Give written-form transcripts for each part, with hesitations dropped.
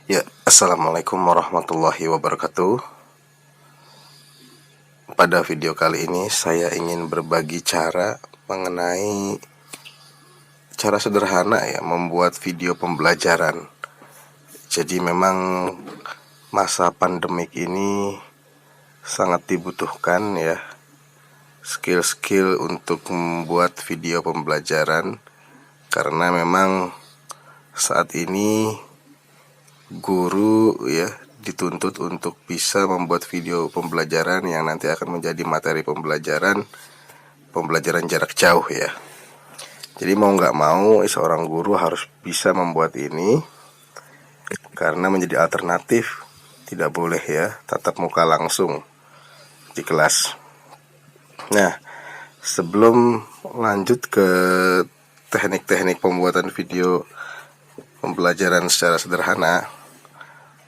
Ya, assalamualaikum warahmatullahi wabarakatuh. Pada video kali ini saya ingin berbagi cara mengenai cara sederhana ya membuat video pembelajaran. Jadi memang masa pandemik ini sangat dibutuhkan ya skill-skill untuk membuat video pembelajaran, karena memang saat ini guru ya dituntut untuk bisa membuat video pembelajaran yang nanti akan menjadi materi pembelajaran jarak jauh ya. Jadi mau nggak mau seorang guru harus bisa membuat ini, karena menjadi alternatif. Tidak boleh ya tatap muka langsung di kelas. Nah, sebelum lanjut ke teknik-teknik pembuatan video pembelajaran secara sederhana,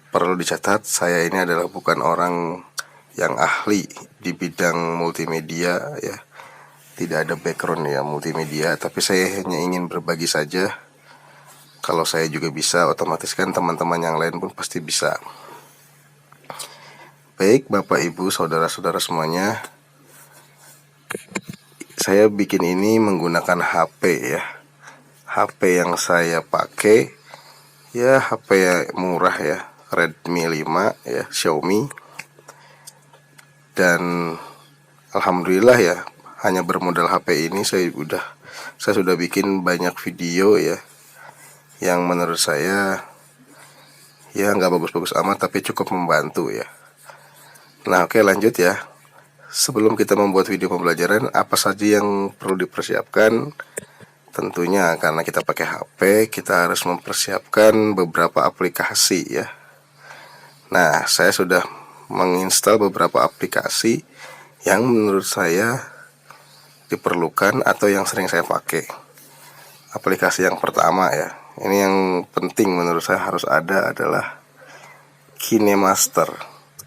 perlu dicatat, saya ini adalah bukan orang yang ahli di bidang multimedia ya. Tidak ada background ya multimedia, tapi saya hanya ingin berbagi saja. Kalau saya juga bisa, otomatis kan teman-teman yang lain pun pasti bisa. Baik Bapak Ibu, saudara-saudara semuanya, saya bikin ini menggunakan HP ya. HP yang saya pakai ya HP murah ya, Redmi 5 ya, Xiaomi. Dan alhamdulillah ya, hanya bermodal HP ini saya sudah bikin banyak video ya, yang menurut saya ya nggak bagus-bagus amat, tapi cukup membantu ya. Nah oke, lanjut ya. Sebelum kita membuat video pembelajaran, apa saja yang perlu dipersiapkan? Tentunya karena kita pakai HP, kita harus mempersiapkan beberapa aplikasi ya. Nah, saya sudah menginstal beberapa aplikasi yang menurut saya diperlukan atau yang sering saya pakai. Aplikasi yang pertama ya, ini yang penting menurut saya harus ada, adalah KineMaster.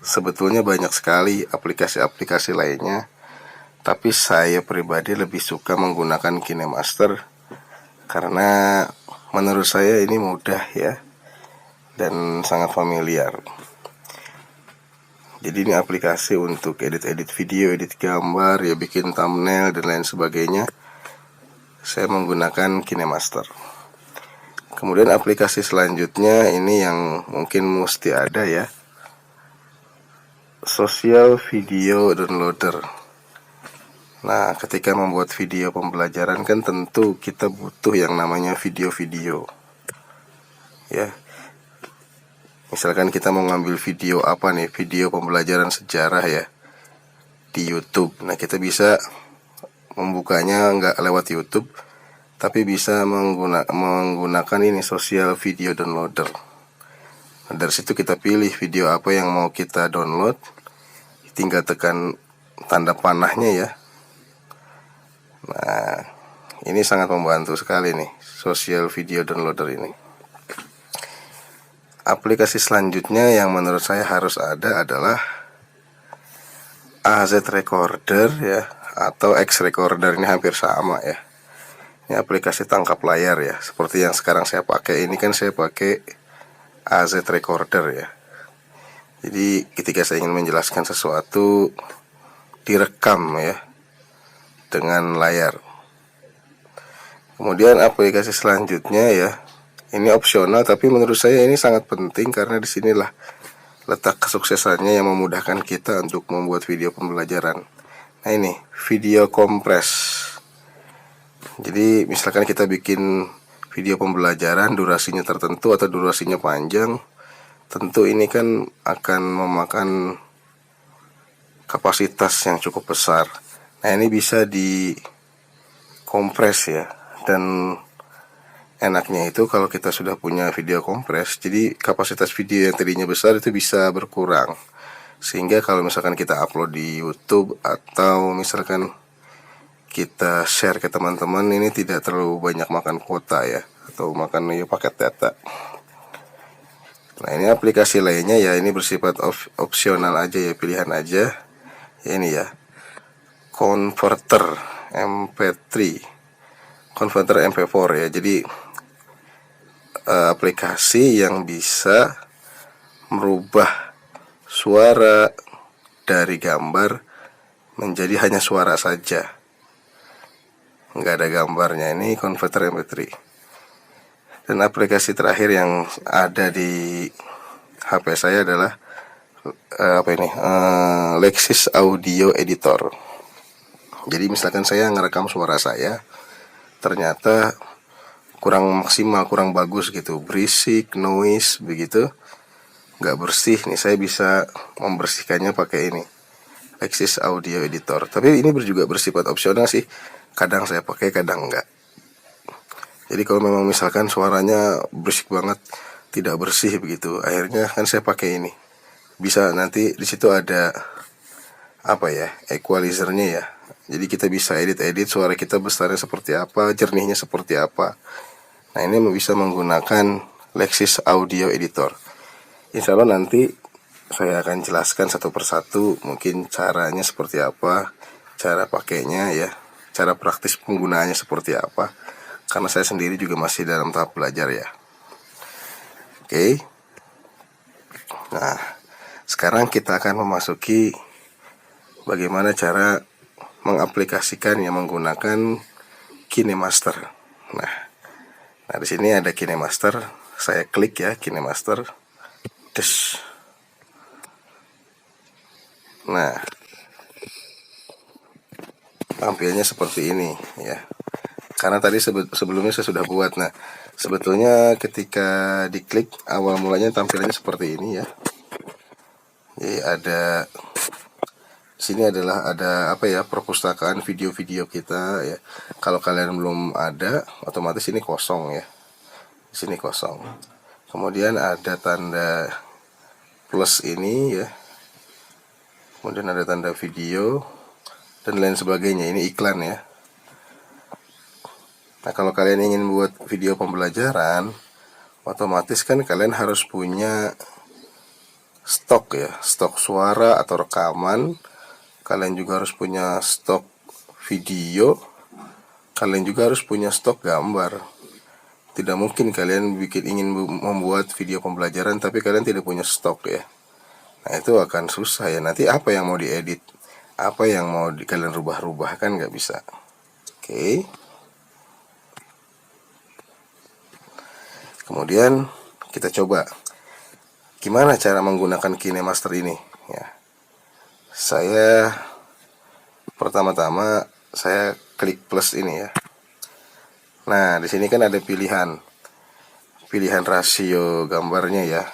Sebetulnya banyak sekali aplikasi-aplikasi lainnya, tapi saya pribadi lebih suka menggunakan KineMaster karena menurut saya ini mudah ya dan sangat familiar. Jadi ini aplikasi untuk edit-edit video, edit gambar, ya bikin thumbnail dan lain sebagainya. Saya menggunakan KineMaster. Kemudian aplikasi selanjutnya ini yang mungkin mesti ada ya, Social Video Downloader. Nah, ketika membuat video pembelajaran kan tentu kita butuh yang namanya video-video ya. Misalkan kita mau ngambil video apa nih, video pembelajaran sejarah ya di YouTube. Nah, kita bisa membukanya nggak lewat YouTube, tapi bisa menggunakan ini Social Video Downloader. Nah, dari situ kita pilih video apa yang mau kita download, tinggal tekan tanda panahnya ya. Nah, ini sangat membantu sekali nih Social Video Downloader ini. Aplikasi selanjutnya yang menurut saya harus ada adalah AZ Recorder ya, atau X Recorder, ini hampir sama ya. Ini aplikasi tangkap layar ya, seperti yang sekarang saya pakai ini kan saya pakai AZ Recorder ya. Jadi ketika saya ingin menjelaskan sesuatu, direkam ya dengan layar. Kemudian aplikasi selanjutnya ya, ini opsional tapi menurut saya ini sangat penting, karena disinilah letak kesuksesannya yang memudahkan kita untuk membuat video pembelajaran. Nah ini video compress. Jadi misalkan kita bikin video pembelajaran durasinya tertentu atau durasinya panjang, tentu ini kan akan memakan kapasitas yang cukup besar. Nah ini bisa dikompres ya, dan enaknya itu kalau kita sudah punya video kompres, jadi kapasitas video yang tadinya besar itu bisa berkurang. Sehingga kalau misalkan kita upload di YouTube atau misalkan kita share ke teman-teman, ini tidak terlalu banyak makan kuota ya, atau makan paket data. Nah ini aplikasi lainnya ya, ini bersifat opsional aja ya, pilihan aja ya. Ini ya, Converter MP3, Converter MP4 ya. Jadi aplikasi yang bisa merubah suara dari gambar menjadi hanya suara saja, nggak ada gambarnya. Ini converter MP3. Dan aplikasi terakhir yang ada di HP saya adalah Lexis Audio Editor. Jadi misalkan saya ngerekam suara saya, ternyata kurang maksimal, kurang bagus gitu, berisik, noise begitu, nggak bersih nih, saya bisa membersihkannya pakai ini, Lexis Audio Editor. Tapi ini juga bersifat opsional sih, kadang saya pakai, kadang enggak. Jadi kalau memang misalkan suaranya berisik banget, tidak bersih begitu, akhirnya kan saya pakai ini. Bisa nanti di situ ada equalizernya ya. Jadi kita bisa edit suara kita besarnya seperti apa, jernihnya seperti apa. Nah, ini bisa menggunakan Lexis Audio Editor. Insya Allah nanti saya akan jelaskan satu persatu, mungkin caranya seperti apa, cara pakainya ya, cara praktis penggunaannya seperti apa. Karena saya sendiri juga masih dalam tahap belajar ya. Oke. Nah, sekarang kita akan memasuki bagaimana cara mengaplikasikan yang menggunakan KineMaster. Nah, di sini ada KineMaster. Saya klik ya KineMaster. Nah, tampilnya seperti ini ya. Karena tadi sebelumnya saya sudah buat. Nah, sebetulnya ketika diklik awal mulanya tampilannya seperti ini ya. Jadi ada sini adalah ada perpustakaan video-video kita ya. Kalau kalian belum ada, otomatis ini kosong ya. Di sini kosong. Kemudian ada tanda plus ini ya. Kemudian ada tanda video dan lain sebagainya. Ini iklan ya. Nah, kalau kalian ingin buat video pembelajaran, otomatis kan kalian harus punya stok ya, stok suara atau rekaman. Kalian juga harus punya stok video. Kalian juga harus punya stok gambar. Tidak mungkin kalian ingin membuat video pembelajaran tapi kalian tidak punya stok ya. Nah, itu akan susah ya. Nanti apa yang mau diedit, apa yang mau kalian rubah-rubah, kan nggak bisa. Oke. Kemudian kita coba gimana cara menggunakan KineMaster ini ya. Saya pertama-tama saya klik plus ini ya. Nah, di sini kan ada pilihan rasio gambarnya ya.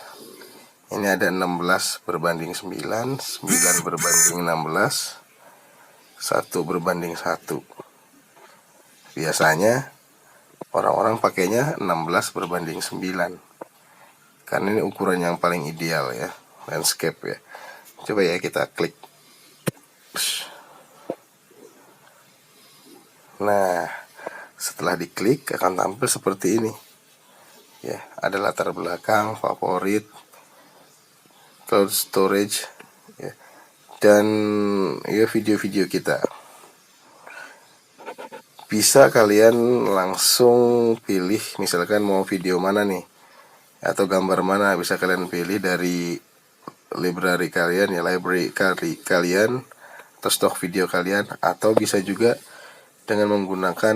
Ini ada 16 berbanding 9, 9 berbanding 16, 1 berbanding 1. Biasanya orang-orang pakainya 16 berbanding 9. Karena ini ukuran yang paling ideal ya, landscape ya. Coba ya kita klik. Nah, setelah diklik akan tampil seperti ini. Ya, ada latar belakang, favorit, cloud storage ya, dan ya video-video kita. Bisa kalian langsung pilih misalkan mau video mana nih atau gambar mana, bisa kalian pilih dari library kalian ya, library kalian atau stok video kalian, atau bisa juga dengan menggunakan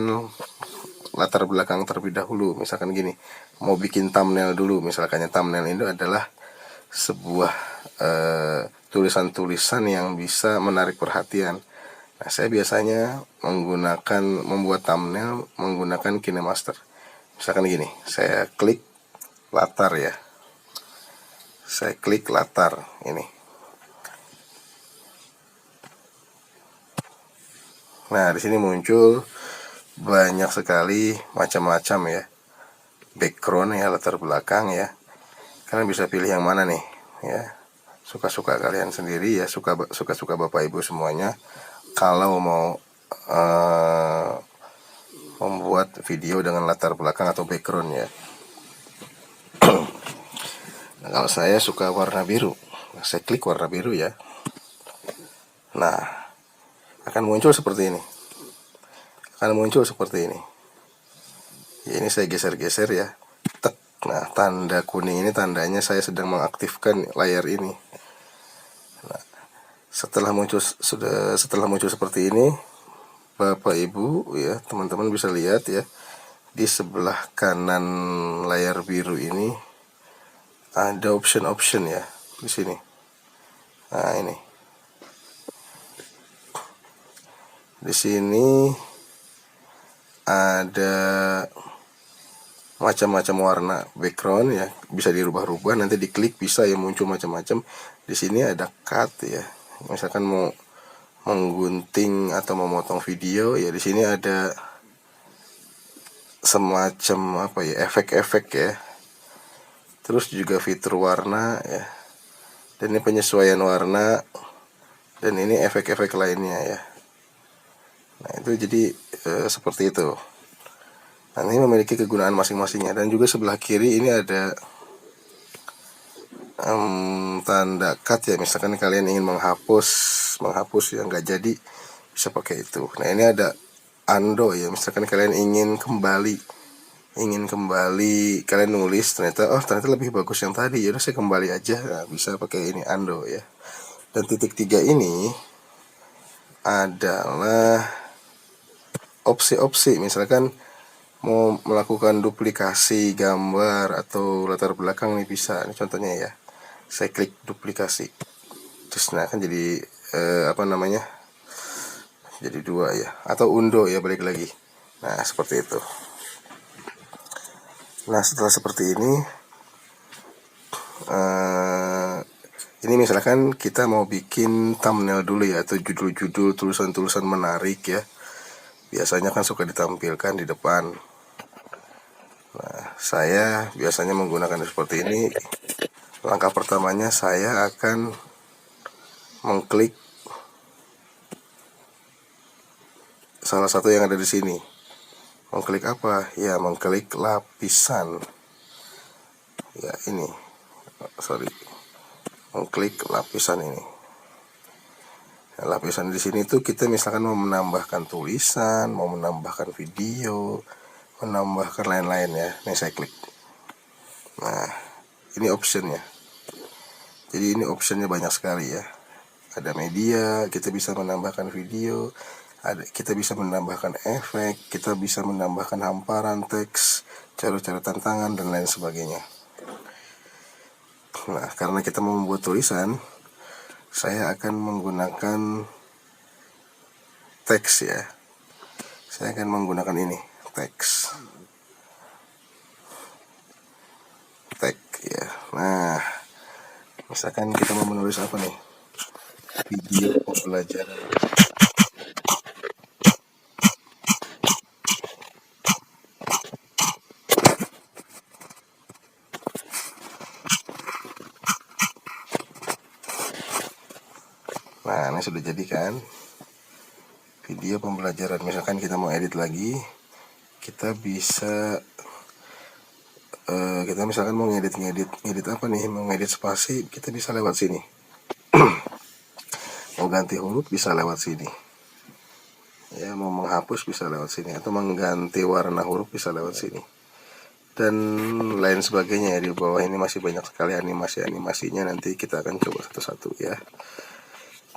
latar belakang terlebih dahulu. Misalkan gini, mau bikin thumbnail dulu, misalkannya thumbnail itu adalah sebuah tulisan-tulisan yang bisa menarik perhatian. Nah, saya biasanya membuat thumbnail menggunakan KineMaster. Misalkan gini, saya klik latar ya. Saya klik latar ini. Nah, di sini muncul banyak sekali macam-macam ya. Background ya, latar belakang ya. Kalian bisa pilih yang mana nih ya. Suka-suka kalian sendiri ya, suka-suka Bapak Ibu semuanya. Kalau mau membuat video dengan latar belakang atau background ya. Nah, kalau saya suka warna biru, saya klik warna biru ya. Nah, akan muncul seperti ini. Ya, ini saya geser-geser ya. Tek. Nah, tanda kuning ini tandanya saya sedang mengaktifkan layar ini. Nah, setelah muncul seperti ini, Bapak Ibu ya, teman-teman bisa lihat ya, di sebelah kanan layar biru ini ada option ya di sini. Nah, ini. Di sini ada macam-macam warna background ya, bisa dirubah-rubah, nanti diklik bisa ya, muncul macam-macam. Di sini ada cut ya, misalkan mau menggunting atau memotong video ya, di sini ada semacam apa ya, efek-efek ya. Terus juga fitur warna ya, dan ini penyesuaian warna, dan ini efek-efek lainnya ya. Nah, itu jadi seperti itu. Nah, ini memiliki kegunaan masing-masingnya. Dan juga sebelah kiri ini ada tanda cut ya, misalkan kalian ingin menghapus yang nggak jadi, bisa pakai itu. Nah, ini ada undo ya, misalkan kalian ingin kembali, kalian nulis ternyata lebih bagus yang tadi, ya udah saya kembali aja. Nah, bisa pakai ini undo ya. Dan titik 3 ini adalah opsi-opsi, misalkan mau melakukan duplikasi gambar atau latar belakang nih, bisa. Ini contohnya ya, saya klik duplikasi, terus nah kan jadi jadi 2 ya, atau undo ya, balik lagi. Nah, seperti itu. Nah, setelah seperti ini misalkan kita mau bikin thumbnail dulu ya, atau judul-judul, tulisan-tulisan menarik ya, biasanya kan suka ditampilkan di depan. Nah, saya biasanya menggunakan seperti ini. Langkah pertamanya saya akan mengklik salah satu yang ada di sini. Mengklik apa? Ya, mengklik lapisan. Ya, ini. Mengklik lapisan ini. Nah, lapisan di sini tuh kita misalkan mau menambahkan tulisan, mau menambahkan video, menambahkan lain-lain ya. Ini saya klik. Nah, ini optionnya. Jadi ini optionnya banyak sekali ya. Ada media, kita bisa menambahkan video, kita bisa menambahkan efek, kita bisa menambahkan hamparan teks, cara-cara tantangan, dan lain sebagainya. Nah, karena kita mau membuat tulisan, saya akan menggunakan teks ya. Saya akan menggunakan ini, teks. Tag ya. Nah, misalkan kita mau menulis apa nih? Video pembelajaran. Nah, ini sudah jadi kan? Video pembelajaran. Misalkan kita mau edit lagi, kita bisa kita misalkan mau ngedit apa nih? Mau ngedit spasi, kita bisa lewat sini. Mau ganti huruf bisa lewat sini. Ya, mau menghapus bisa lewat sini, atau mengganti warna huruf bisa lewat sini. Dan lain sebagainya ya. Di bawah ini masih banyak sekali animasinya, nanti kita akan coba satu-satu ya.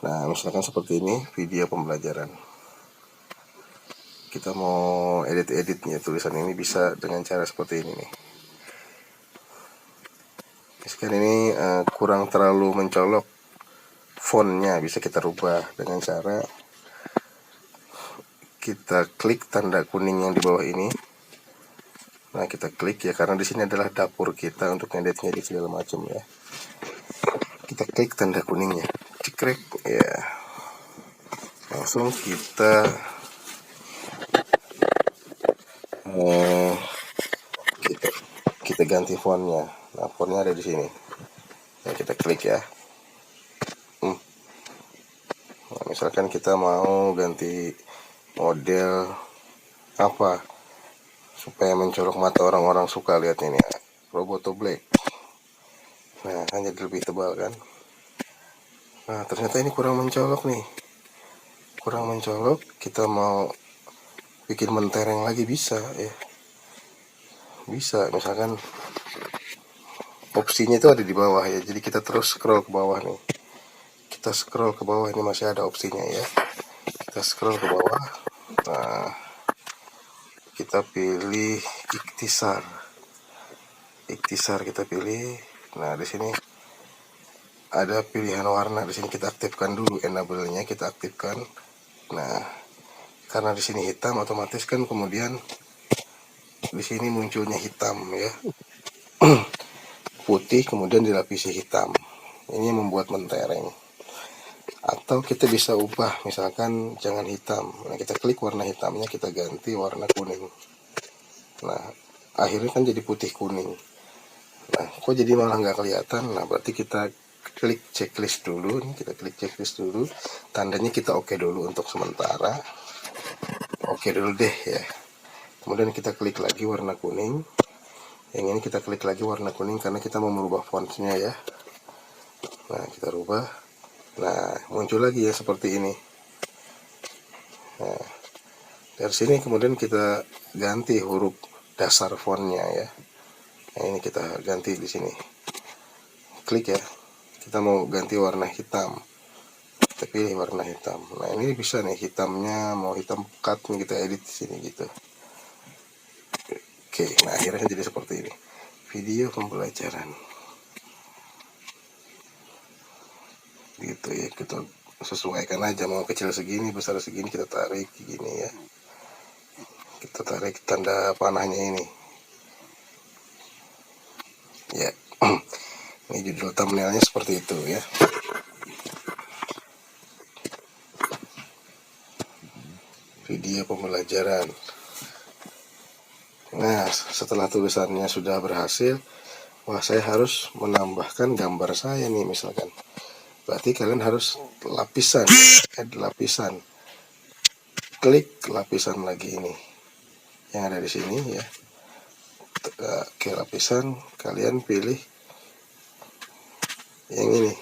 Nah, misalkan seperti ini video pembelajaran. Kita mau edit-editnya tulisan ini bisa dengan cara seperti ini nih. Misalkan ini kurang terlalu mencolok, fontnya bisa kita rubah dengan cara kita klik tanda kuning yang di bawah ini. Nah, kita klik ya, karena di sini adalah dapur kita untuk ngedit segala macam ya. Kita klik tanda kuningnya, cekrek ya. Langsung kita ganti fontnya. Nah, fontnya ada di sini. Nah, kita klik ya. Nah, misalkan kita mau ganti model apa supaya mencolok mata orang-orang suka lihat ini ya. Roboto Black. Nah, kan jadi lebih tebal kan. Nah, ternyata ini kurang mencolok nih. Kurang mencolok, kita mau bikin mentereng lagi bisa ya. Bisa, misalkan opsinya itu ada di bawah ya. Jadi kita terus scroll ke bawah nih. Kita scroll ke bawah, ini masih ada opsinya ya. Kita scroll ke bawah. Nah, kita pilih ikhtisar. Ikhtisar kita pilih. Nah, di sini ada pilihan warna. Di sini kita aktifkan dulu enable-nya, kita aktifkan. Nah, karena di sini hitam, otomatis kan kemudian di sini munculnya hitam ya. Putih kemudian dilapisi hitam. Ini membuat mentereng. Atau kita bisa ubah, misalkan jangan hitam. Nah, kita klik warna hitamnya, kita ganti warna kuning. Nah, akhirnya kan jadi putih kuning. Nah, kok jadi malah nggak kelihatan? Nah, berarti kita klik checklist dulu. Kita klik checklist dulu. Tandanya kita oke dulu untuk sementara. Oke dulu deh ya. Kemudian kita klik lagi warna kuning. Yang ini kita klik lagi warna kuning karena kita mau merubah fontnya ya. Nah, kita rubah. Nah, muncul lagi ya seperti ini. Nah, dari sini kemudian kita ganti huruf dasar fontnya ya. Nah, ini kita ganti di sini. Klik ya. Kita mau ganti warna hitam. Kita pilih warna hitam. Nah, ini bisa nih hitamnya mau hitam pekat nih, kita edit di sini gitu. Oke, nah akhirnya jadi seperti ini. Video pembelajaran. Gitu ya, kita sesuaikan aja mau kecil segini, besar segini, kita tarik gini ya. Kita tarik tanda panahnya ini. Ya. Ini judul thumbnailnya seperti itu ya. Video pembelajaran. Nah, setelah tulisannya sudah berhasil, wah saya harus menambahkan gambar saya nih misalkan. Berarti kalian harus lapisan, add lapisan. Klik lapisan lagi ini yang ada di sini ya. Oke, lapisan, kalian pilih yang ini,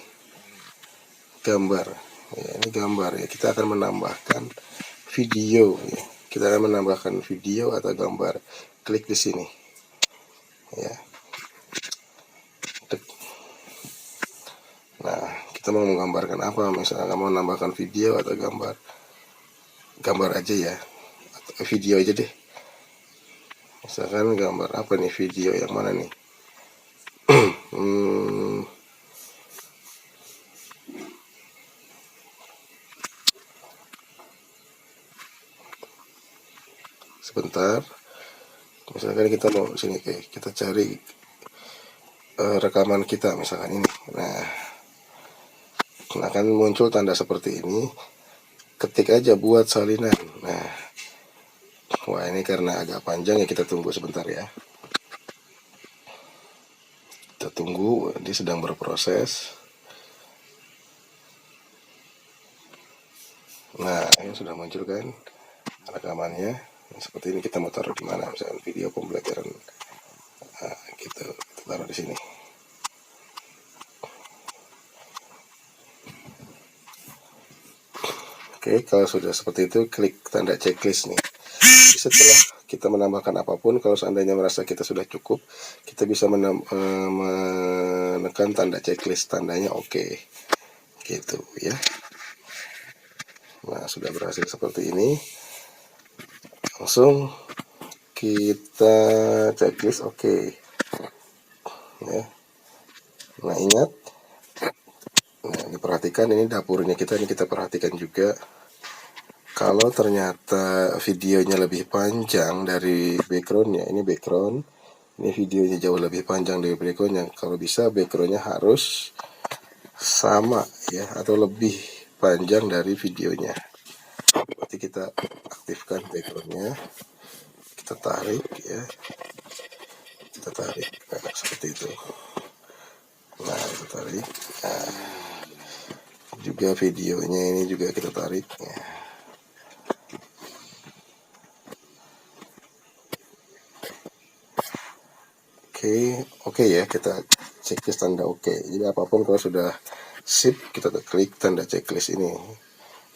gambar ya. Ini gambar ya, kita akan menambahkan video ya. Kita akan menambahkan video atau gambar. Klik di sini ya. Nah, kita mau menggambarkan apa, misalnya mau menambahkan video atau gambar. Gambar aja ya, atau video aja deh. Misalkan gambar apa nih, video yang mana nih? Sebentar, misalkan kita mau sini, kita cari rekaman kita misalkan ini. Nah, akan muncul tanda seperti ini. Ketik aja buat salinan. Nah, wah ini karena agak panjang ya, kita tunggu sebentar ya. Kita tunggu, dia sedang berproses. Nah, ini sudah muncul kan rekamannya. Nah, seperti ini, kita mau taruh di mana? Misalkan video pembelajaran. Nah, kita taruh di sini. Oke, kalau sudah seperti itu, klik tanda checklist nih. Setelah kita menambahkan apapun, kalau seandainya merasa kita sudah cukup, kita bisa menekan tanda checklist, tandanya oke. Gitu ya. Nah, sudah berhasil seperti ini. Langsung kita checklist oke. Ya. Nah, ingat, nah, diperhatikan ini dapurnya kita, ini kita perhatikan juga. Kalau ternyata videonya lebih panjang dari backgroundnya, ini background, ini videonya jauh lebih panjang dari backgroundnya. Kalau bisa backgroundnya harus sama ya, atau lebih panjang dari videonya. Berarti kita aktifkan backgroundnya, kita tarik ya, kita tarik, nah, seperti itu. Nah, kita tarik. Nah, juga videonya ini juga kita tarik ya. Oke ya, kita checklist tanda oke. Jadi apapun kalau sudah sip, kita klik tanda checklist ini,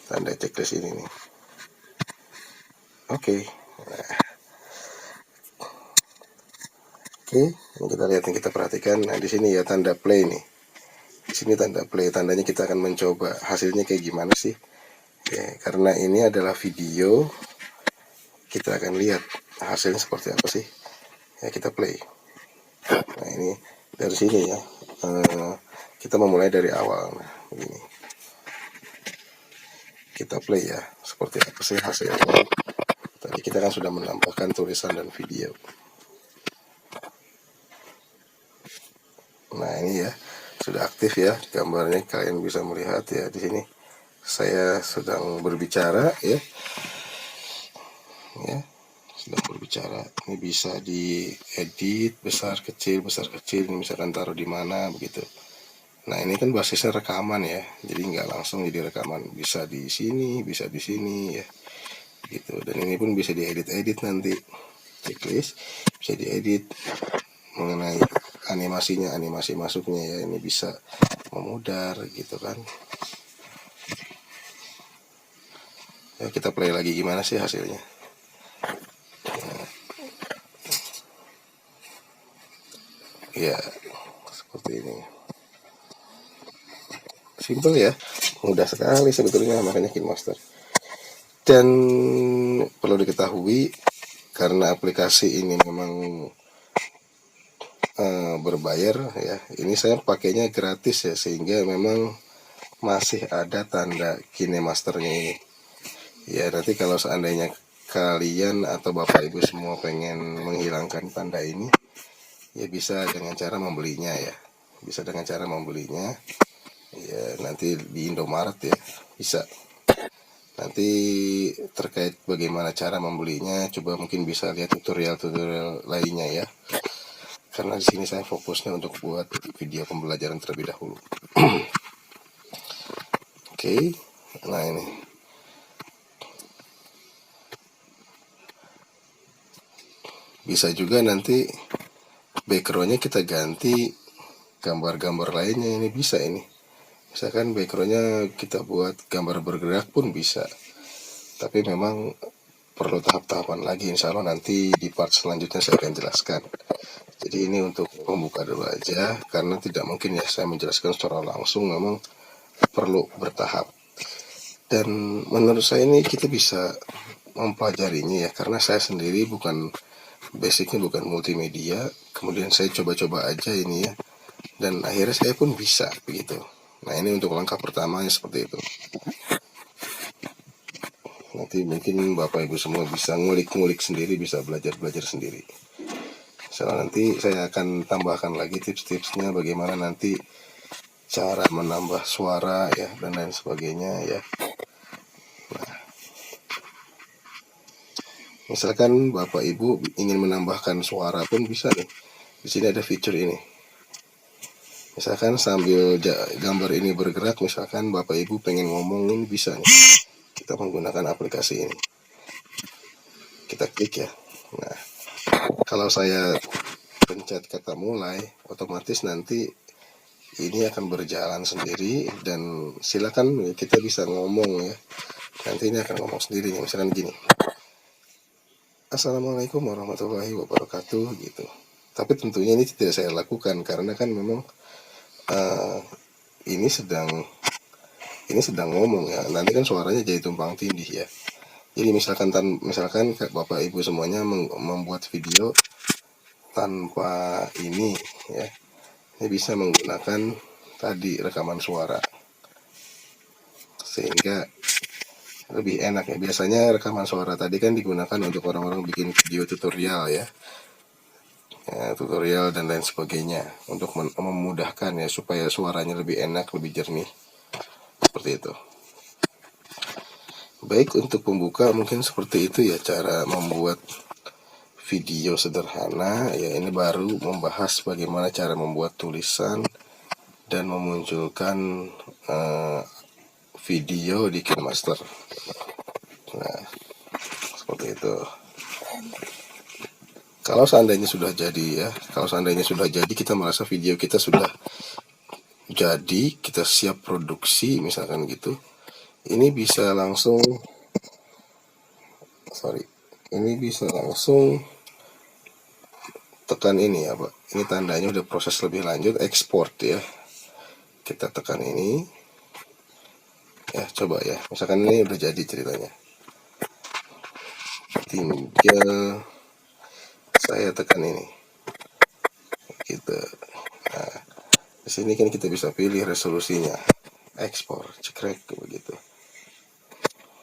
tanda checklist ini nih. Oke. Nah, Oke, yang kita lihat, yang kita perhatikan, nah di sini ya tanda play nih. Di sini tanda play, tandanya kita akan mencoba hasilnya kayak gimana sih. Ya, karena ini adalah video, kita akan lihat hasilnya seperti apa sih. Ya, kita play. Nah, ini dari sini ya. Kita memulai dari awal. Nah, begini. Kita play ya. Seperti apa sih hasilnya. Tadi kita kan sudah menambahkan tulisan dan video. Nah, ini ya. Sudah aktif ya gambarnya, kalian bisa melihat ya di sini. Saya sedang berbicara ya. Ya, sedang berbicara. Ini bisa diedit besar kecil. Ini misalkan taruh di mana begitu. Nah, ini kan basisnya rekaman ya. Jadi nggak langsung jadi rekaman. Bisa di sini, bisa di sini ya. Gitu. Dan ini pun bisa diedit-edit nanti. Checklist bisa diedit mengenai animasinya, animasi masuknya ya. Ini bisa memudar gitu kan. Ya, kita play lagi gimana sih hasilnya. Ya, seperti ini. Simple ya, mudah sekali sebetulnya makanya KineMaster. Dan perlu diketahui karena aplikasi ini memang berbayar ya, ini saya pakainya gratis ya, sehingga memang masih ada tanda KineMasternya ini. Ya, nanti kalau seandainya kalian atau bapak ibu semua pengen menghilangkan tanda ini, ya bisa dengan cara membelinya ya. Bisa dengan cara membelinya. Ya, nanti di Indomaret ya, bisa. Nanti terkait bagaimana cara membelinya, coba mungkin bisa lihat tutorial-tutorial lainnya ya. Karena di sini saya fokusnya untuk buat video pembelajaran terlebih dahulu. Oke, nah ini. Bisa juga nanti backgroundnya kita ganti gambar-gambar lainnya, ini bisa ini. Misalkan backgroundnya kita buat gambar bergerak pun bisa. Tapi memang perlu tahap-tahapan lagi, insya Allah nanti di part selanjutnya saya akan jelaskan. Jadi ini untuk pembuka dulu aja, karena tidak mungkin ya saya menjelaskan secara langsung, memang perlu bertahap. Dan menurut saya ini kita bisa mempelajarinya ya, karena saya sendiri basicnya bukan multimedia, kemudian saya coba-coba aja ini ya, dan akhirnya saya pun bisa begitu. Nah, ini untuk langkah pertamanya seperti itu. Nanti mungkin bapak ibu semua bisa ngulik-ngulik sendiri, bisa belajar-belajar sendiri. Nanti saya akan tambahkan lagi tips-tipsnya bagaimana nanti cara menambah suara ya dan lain sebagainya ya. Nah, misalkan bapak ibu ingin menambahkan suara pun bisa nih. Di sini ada fitur ini. Misalkan sambil gambar ini bergerak, misalkan bapak ibu pengen ngomongin, bisa nih. Kita menggunakan aplikasi ini. Kita klik ya. Nah, kalau saya pencet kata mulai, otomatis nanti ini akan berjalan sendiri, dan silakan kita bisa ngomong ya. Nanti ini akan ngomong sendiri nih, misalkan gini. Assalamualaikum warahmatullahi wabarakatuh gitu. Tapi tentunya ini tidak saya lakukan karena kan memang ini sedang ngomong ya. Nanti kan suaranya jadi tumpang tindih ya. Jadi misalkan bapak ibu semuanya membuat video tanpa ini ya, ini bisa menggunakan tadi rekaman suara sehingga lebih enak ya. Biasanya rekaman suara tadi kan digunakan untuk orang-orang bikin video tutorial ya, tutorial dan lain sebagainya, untuk memudahkan ya supaya suaranya lebih enak, lebih jernih seperti itu. Baik, untuk pembuka mungkin seperti itu ya cara membuat video sederhana ya. Ini baru membahas bagaimana cara membuat tulisan dan memunculkan video di KineMaster. Nah, seperti itu. Kalau seandainya sudah jadi kita merasa video kita sudah jadi, kita siap produksi misalkan gitu, ini bisa langsung tekan ini ya Pak, ini tandanya udah proses lebih lanjut, ekspor ya. Kita tekan ini ya, coba ya, misalkan ini udah jadi ceritanya, tinggal saya tekan ini gitu. Nah, di sini kan kita bisa pilih resolusinya, ekspor, cekrek begitu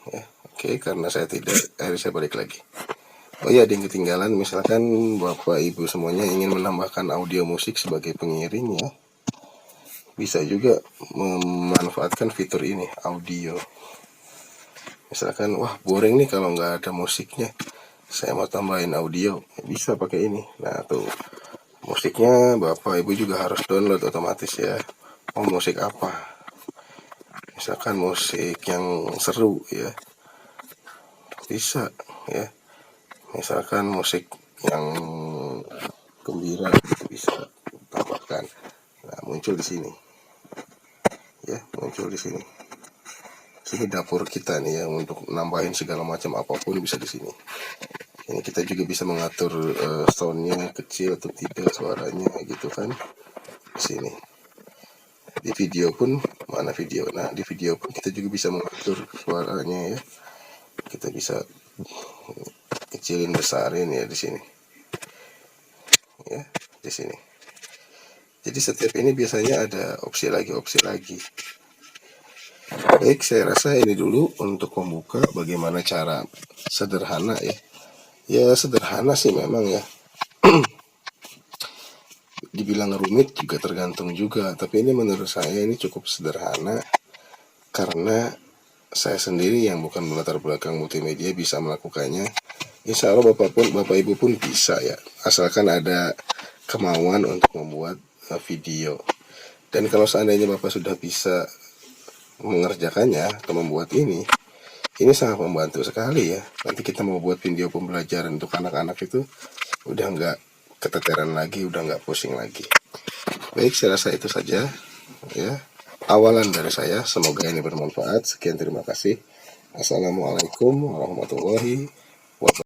ya. Oke, karena saya tidak, akhirnya saya balik lagi. Oh iya, ada yang ketinggalan, misalkan Bapak Ibu semuanya ingin menambahkan audio musik sebagai pengiring ya, bisa juga memanfaatkan fitur ini, audio. Misalkan, wah boring nih kalau nggak ada musiknya, saya mau tambahin audio, bisa pakai ini. Nah tuh, musiknya Bapak Ibu juga harus download otomatis ya. Oh, musik apa? Misalkan musik yang seru ya, bisa ya. Misalkan musik yang gembira gitu, bisa tambahkan. Nah, muncul di sini ya, muncul di sini. Sini dapur kita nih ya, untuk nambahin segala macam apapun bisa di sini. Ini kita juga bisa mengatur soundnya kecil atau tidak, suaranya gitu kan. Di sini. Di video pun, mana video? Nah, di video pun kita juga bisa mengatur suaranya ya. Kita bisa kecilin, besarin ya di sini. Ya, di sini. Jadi setiap ini biasanya ada opsi lagi. Baik, saya rasa ini dulu untuk membuka bagaimana cara sederhana ya. Ya sederhana sih memang ya. Dibilang rumit juga tergantung juga, tapi ini menurut saya ini cukup sederhana karena saya sendiri yang bukan latar belakang multimedia bisa melakukannya. Insya Allah Bapak Ibu pun bisa ya, asalkan ada kemauan untuk membuat video. Dan kalau seandainya Bapak sudah bisa mengerjakannya atau membuat ini sangat membantu sekali ya. Nanti kita mau buat video pembelajaran untuk anak-anak itu udah nggak keteteran lagi, udah nggak pusing lagi. Baik, saya rasa itu saja ya, awalan dari saya. Semoga ini bermanfaat. Sekian, terima kasih. Assalamualaikum warahmatullahi wabarakatuh.